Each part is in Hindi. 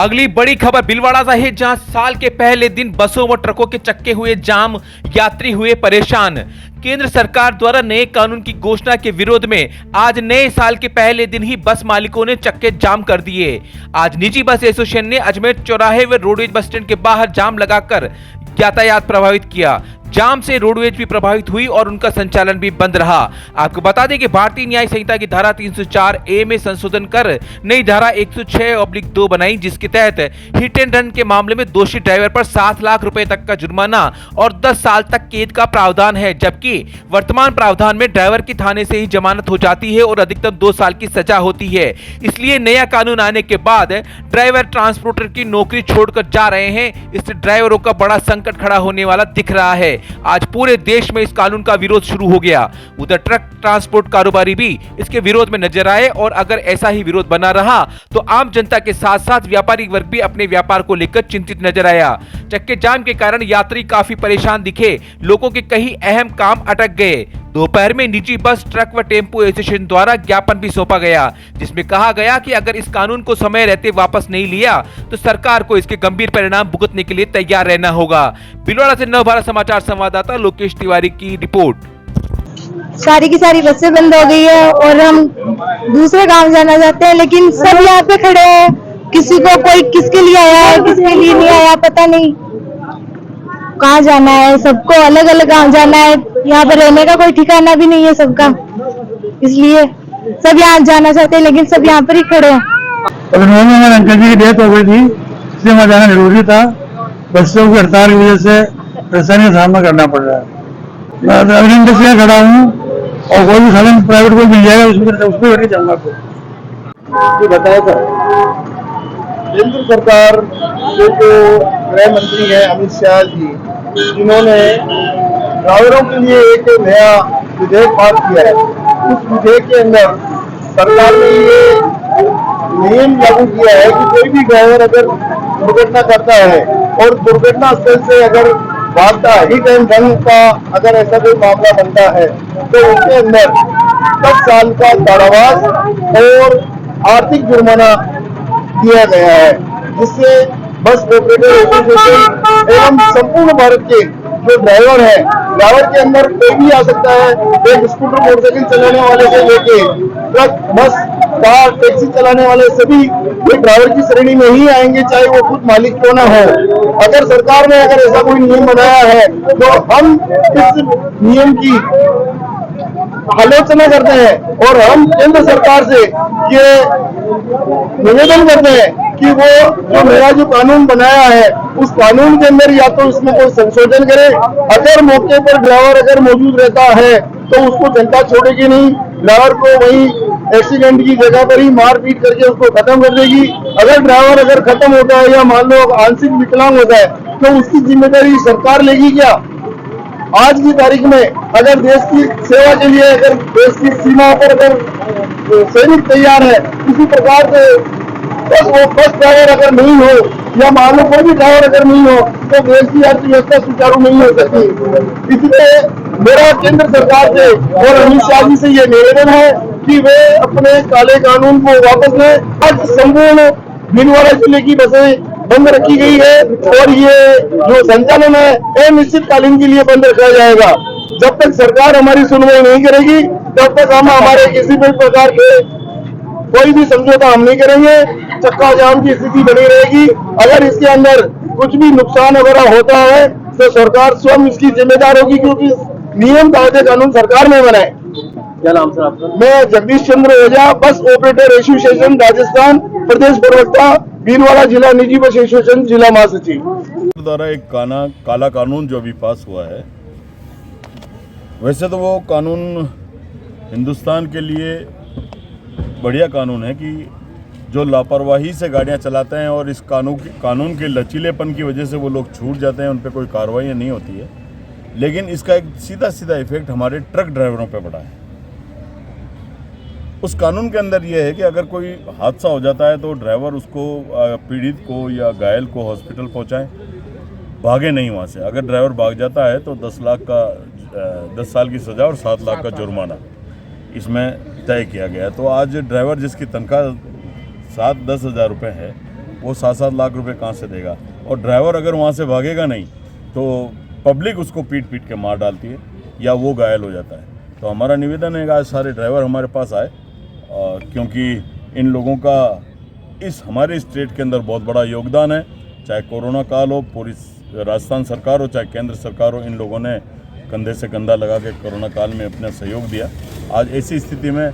अगली बड़ी खबर भीलवाड़ा से है, जहां साल के पहले दिन बसों व ट्रकों के चक्के हुए जाम, यात्री हुए परेशान। केंद्र सरकार द्वारा नए कानून की घोषणा के विरोध में आज नए साल के पहले दिन ही बस मालिकों ने चक्के जाम कर दिए। आज निजी बस एसोसिएशन ने अजमेर चौराहे व रोडवेज बस स्टैंड के बाहर जाम लगाकर यातायात प्रभावित किया। जाम से रोडवेज भी प्रभावित हुई और उनका संचालन भी बंद रहा। आपको बता दें कि भारतीय न्याय संहिता की धारा 304 ए में संशोधन कर नई धारा 106/2 बनाई, जिसके तहत हिट एंड रन के मामले में दोषी ड्राइवर पर 7 लाख रुपए तक का जुर्माना और 10 साल तक कैद का प्रावधान है, जबकि वर्तमान प्रावधान में ड्राइवर की थाने से ही जमानत हो जाती है और अधिकतम 2 साल की सजा होती है। इसलिए नया कानून आने के बाद ड्राइवर ट्रांसपोर्टर की नौकरी छोड़कर जा रहे हैं। इससे ड्राइवरों का बड़ा संकट खड़ा होने वाला दिख रहा है। आज पूरे देश में इस कानून का विरोध शुरू हो गया। उधर ट्रक ट्रांसपोर्ट कारोबारी भी इसके विरोध में नजर आए और अगर ऐसा ही विरोध बना रहा तो आम जनता के साथ साथ व्यापारी वर्ग भी अपने व्यापार को लेकर चिंतित नजर आया। चक्के जाम के कारण यात्री काफी परेशान दिखे, लोगों के कई अहम काम अटक गए। दोपहर में निजी बस, ट्रक व टेम्पो एसोसिएशन द्वारा ज्ञापन भी सौंपा गया, जिसमें कहा गया कि अगर इस कानून को समय रहते वापस नहीं लिया तो सरकार को इसके गंभीर परिणाम भुगतने के लिए तैयार रहना होगा। भीलवाड़ा से नवभारत समाचार संवाददाता लोकेश तिवारी की रिपोर्ट। सारी की सारी बसें बंद हो गई है और हम दूसरे गांव जाना चाहते हैं, लेकिन सब यहाँ पे खड़े हैं। किसी को कोई किसके लिए आया है, किसके लिए नहीं आया, पता नहीं कहाँ जाना है। सबको अलग अलग गांव जाना है। यहाँ पर रहने का कोई ठिकाना भी नहीं है सबका, इसलिए सब यहाँ जाना चाहते हैं, लेकिन सब यहाँ पर ही खड़े हैं। हमारे अंकल जी की डेथ हो गई थी, इसलिए वहाँ जाना जरूरी था। बच्चों की हड़ताल की वजह से परेशानी का सामना करना पड़ रहा है। मैं अभिनंदन से खड़ा हूँ और कोई भी साधन प्राइवेट को मिल जाएगा उसमें नहीं जाऊंगा। आपको बताया था केंद्र सरकार के जो गृह मंत्री है अमित शाह जी, जिन्होंने ड्राइवरों के लिए एक नया विधेयक पास किया है। उस विधेयक के अंदर सरकार ने ये नियम लागू किया है कि कोई भी ड्राइवर अगर दुर्घटना करता है और दुर्घटना स्थल से अगर भागता है, हिट एंड रन का अगर ऐसा कोई मामला बनता है तो उसके अंदर 10 साल का कारावास और आर्थिक जुर्माना दिया गया है, जिससे बस ऑपरेटर एसोसिएशन एवं संपूर्ण भारत के जो ड्राइवर है, ड्राइवर के अंदर कोई भी आ सकता है। एक स्कूटर मोटरसाइकिल चलाने वाले से लेके ट्रक, बस, कार, टैक्सी चलाने वाले सभी ड्राइवर की श्रेणी में ही आएंगे, चाहे वो खुद मालिक क्यों ना हो। अगर सरकार ने अगर ऐसा कोई नियम बनाया है तो हम इस नियम की आलोचना करते हैं और हम केंद्र सरकार से ये निवेदन करते हैं कि वो जो नया जो कानून बनाया है उस कानून के अंदर या तो इसमें कोई संशोधन करे। अगर मौके पर ड्राइवर अगर मौजूद रहता है तो उसको जनता छोड़ेगी नहीं, ड्राइवर को वही एक्सीडेंट की जगह पर ही मार पीट करके उसको खत्म कर देगी। अगर ड्राइवर अगर खत्म होता है या मान लो आंशिक विकलांग होता है तो उसकी जिम्मेदारी सरकार लेगी क्या? आज की तारीख में अगर देश की सेवा के लिए अगर देश की सीमा पर अगर सैनिक तैयार है, किसी प्रकार से बस ड्राइवर अगर नहीं हो या मान लो कोई भी ड्राइवर अगर नहीं हो तो देश की अर्थव्यवस्था सुचारू नहीं हो सकती। इसलिए मेरा केंद्र सरकार से और अमित शाह जी से ये निवेदन है कि वे अपने काले कानून को वापस लें। आज संपूर्ण भीलवाड़ा जिले की बसें बंद रखी गई है और ये जो संचालन है अनिश्चितकालीन के लिए बंद रखा जाएगा। जब तक सरकार हमारी सुनवाई नहीं करेगी तब तक हम हमारे किसी भी प्रकार के कोई भी समझौता हम नहीं करेंगे। चक्का जाम की स्थिति बनी रहेगी। अगर इसके अंदर कुछ भी नुकसान वगैरह होता है तो सरकार स्वयं इसकी जिम्मेदार होगी, क्योंकि नियम कायदे कानून सरकार ने बनाए। क्या नाम सर आपका? मैं जगदीश चंद्र ओझा, बस ऑपरेटर एसोसिएशन राजस्थान प्रदेश प्रवक्ता, भीलवाड़ा जिला निजी बस एसोसिएशन जिला महासचिव द्वारा एक काला कानून जो अभी पास हुआ है, वैसे तो वो कानून हिंदुस्तान के लिए बढ़िया कानून है कि जो लापरवाही से गाड़ियां चलाते हैं और इस कानून के लचीलेपन की वजह से वो लोग छूट जाते हैं, उन पर कोई कार्रवाई नहीं होती है। लेकिन इसका एक सीधा इफेक्ट हमारे ट्रक ड्राइवरों पे पड़ा है। उस कानून के अंदर ये है कि अगर कोई हादसा हो जाता है तो ड्राइवर उसको पीड़ित को या घायल को हॉस्पिटल पहुंचाए, भागे नहीं वहाँ से। अगर ड्राइवर भाग जाता है तो 10 साल की सज़ा और 7 लाख का जुर्माना इसमें तय किया गया है। तो आज ड्राइवर जिसकी तनख्वाह 7-10 हज़ार रुपये है, वो 7-7 लाख रुपए कहाँ से देगा? और ड्राइवर अगर वहाँ से भागेगा नहीं तो पब्लिक उसको पीट पीट के मार डालती है या वो घायल हो जाता है। तो हमारा निवेदन है कि आज सारे ड्राइवर हमारे पास आए, क्योंकि इन लोगों का इस हमारे स्टेट के अंदर बहुत बड़ा योगदान है। चाहे कोरोना काल हो, पूरी राजस्थान सरकार हो, चाहे केंद्र सरकार हो, इन लोगों ने कंधे से कंधा लगा के कोरोना काल में अपना सहयोग दिया। आज ऐसी स्थिति में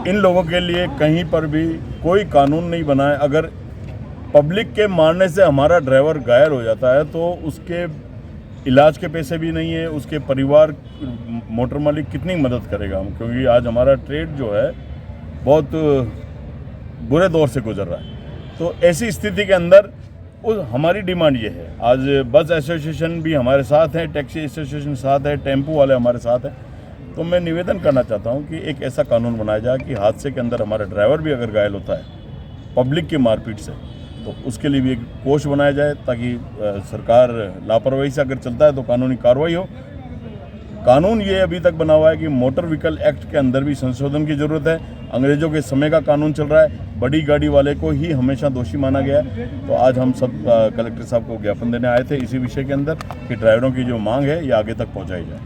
इन लोगों के लिए कहीं पर भी कोई कानून नहीं बना है। अगर पब्लिक के मारने से हमारा ड्राइवर घायल हो जाता है तो उसके इलाज के पैसे भी नहीं है, उसके परिवार मोटर मालिक कितनी मदद करेगा हम, क्योंकि आज हमारा ट्रेड जो है बहुत बुरे दौर से गुजर रहा है। तो ऐसी स्थिति के अंदर हमारी डिमांड ये है, आज बस एसोसिएशन भी हमारे साथ है, टैक्सी एसोसिएशन साथ है, टेम्पो वाले हमारे साथ हैं। तो मैं निवेदन करना चाहता हूँ कि एक ऐसा कानून बनाया जाए कि हादसे के अंदर हमारा ड्राइवर भी अगर घायल होता है पब्लिक की मारपीट से, तो उसके लिए भी एक कोष बनाया जाए, ताकि सरकार लापरवाही से अगर चलता है तो कानूनी कार्रवाई हो। कानून ये अभी तक बना हुआ है कि मोटर व्हीकल एक्ट के अंदर भी संशोधन की जरूरत है। अंग्रेजों के समय का कानून चल रहा है, बड़ी गाड़ी वाले को ही हमेशा दोषी माना गया है। तो आज हम सब कलेक्टर साहब को ज्ञापन देने आए थे इसी विषय के अंदर कि ड्राइवरों की जो मांग है ये आगे तक पहुंचाई जाए।